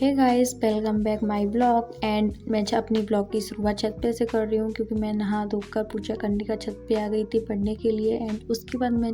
Hey guys, welcome back my blog. And मैं अपनी blog की शुरुआत छत पे से कर रही हूँ क्योंकि मैं नहा धोकर पूजा करने का छत पे आ गई थी पढ़ने के लिए। एंड उसके बाद मैं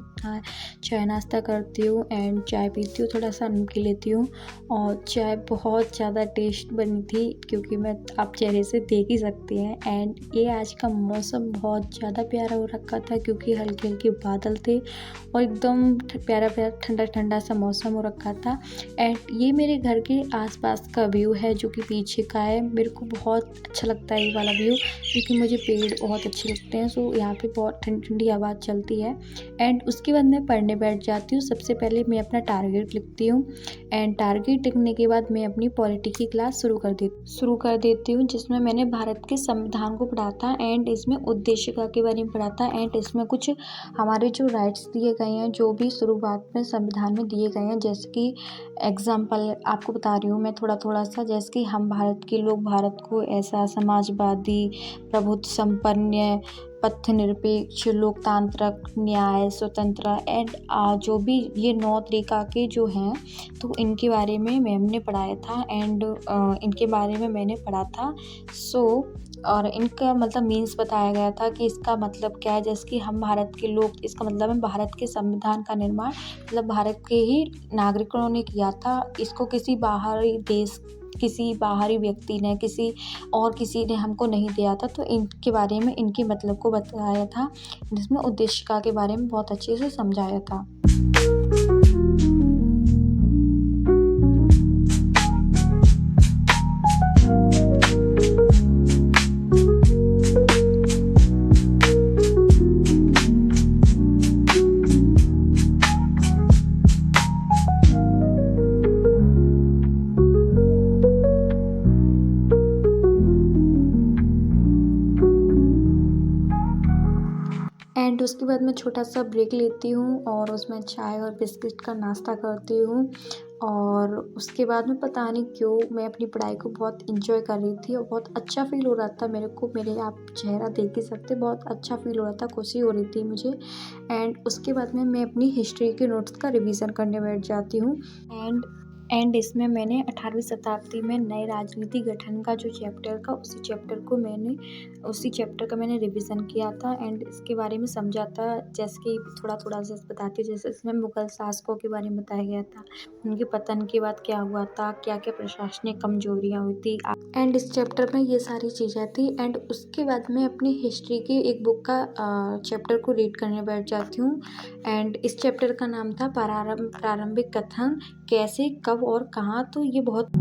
चाय नाश्ता करती हूँ एंड चाय पीती हूँ, थोड़ा सा नमकीन लेती हूँ। और चाय बहुत ज़्यादा टेस्ट बनी थी क्योंकि मैं आप चेहरे से देख ही सकती हैं। एंड ये आज का मौसम बहुत ज़्यादा प्यारा हो रखा था क्योंकि हल्के हल्के बादल थे और एकदम प्यारा प्यारा ठंडा ठंडा सा मौसम हो रखा था। एंड ये मेरे घर के आसपास का व्यू है जो कि पीछे का है। मेरे को बहुत अच्छा लगता है ये वाला व्यू क्योंकि मुझे पेड़ बहुत अच्छे लगते हैं। सो यहाँ पे बहुत ठंडी ठंडी हवा चलती है। एंड उसके बाद मैं पढ़ने बैठ जाती हूँ। सबसे पहले मैं अपना टारगेट लिखती हूँ एंड टारगेट लिखने के बाद मैं अपनी पॉलिटी की क्लास शुरू कर देती हूँ, जिसमें मैंने भारत के संविधान को पढ़ा था एंड इसमें उद्देशिका के बारे में पढ़ा था। एंड इसमें कुछ हमारे जो राइट्स दिए गए हैं, जो भी शुरुआत में संविधान में दिए गए हैं, जैसे कि एग्जाम्पल आपको बता रही हूँ मैं थोड़ा सा। जैसे कि हम भारत के लोग भारत को ऐसा समाजवादी, प्रभुत्व संपन्न, पथ निरपेक्ष, लोकतांत्रिक, न्याय, स्वतंत्र एंड जो भी ये 9 तरीका के जो हैं, तो इनके बारे में मैम ने पढ़ाया था। एंड इनके बारे में मैंने पढ़ा था। और इनका मतलब मीन्स बताया गया था कि इसका मतलब क्या है। जैसे कि हम भारत के लोग, इसका मतलब है भारत के संविधान का निर्माण मतलब भारत के ही नागरिकों ने किया था। इसको किसी बाहरी देश, किसी बाहरी व्यक्ति ने, किसी ने हमको नहीं दिया था। तो इनके बारे में, इनके मतलब को बताया था, जिसमें उद्देशिका के बारे में बहुत अच्छे से समझाया था। एंड उसके बाद मैं छोटा सा ब्रेक लेती हूँ और उसमें चाय और बिस्किट का नाश्ता करती हूँ। और उसके बाद में पता नहीं क्यों मैं अपनी पढ़ाई को बहुत इंजॉय कर रही थी और बहुत अच्छा फील हो रहा था मेरे को। मेरे आप चेहरा देख ही सकते, बहुत अच्छा फील हो रहा था, खुशी हो रही थी मुझे। एंड उसके बाद में मैं अपनी हिस्ट्री के नोट्स का रिवीजन करने बैठ जाती हूँ। एंड इसमें मैंने 18वीं शताब्दी में नए राजनीति गठन का जो चैप्टर का, उसी चैप्टर का मैंने रिवीजन किया था एंड इसके बारे में समझा था। जैसे कि थोड़ा जैसे बताती हूँ, जैसे इसमें मुगल शासकों के बारे में बताया गया था, उनके पतन के बाद क्या हुआ था, क्या क्या प्रशासनिक कमजोरियाँ हुई थी। एंड इस चैप्टर में ये सारी चीज़ें थी। एंड उसके बाद मैं अपनी हिस्ट्री की एक बुक का चैप्टर को रीड करने बैठ जाती हूँ। एंड इस चैप्टर का नाम था प्रारंभिक कथन, कैसे, कब और कहाँ। तो ये बहुत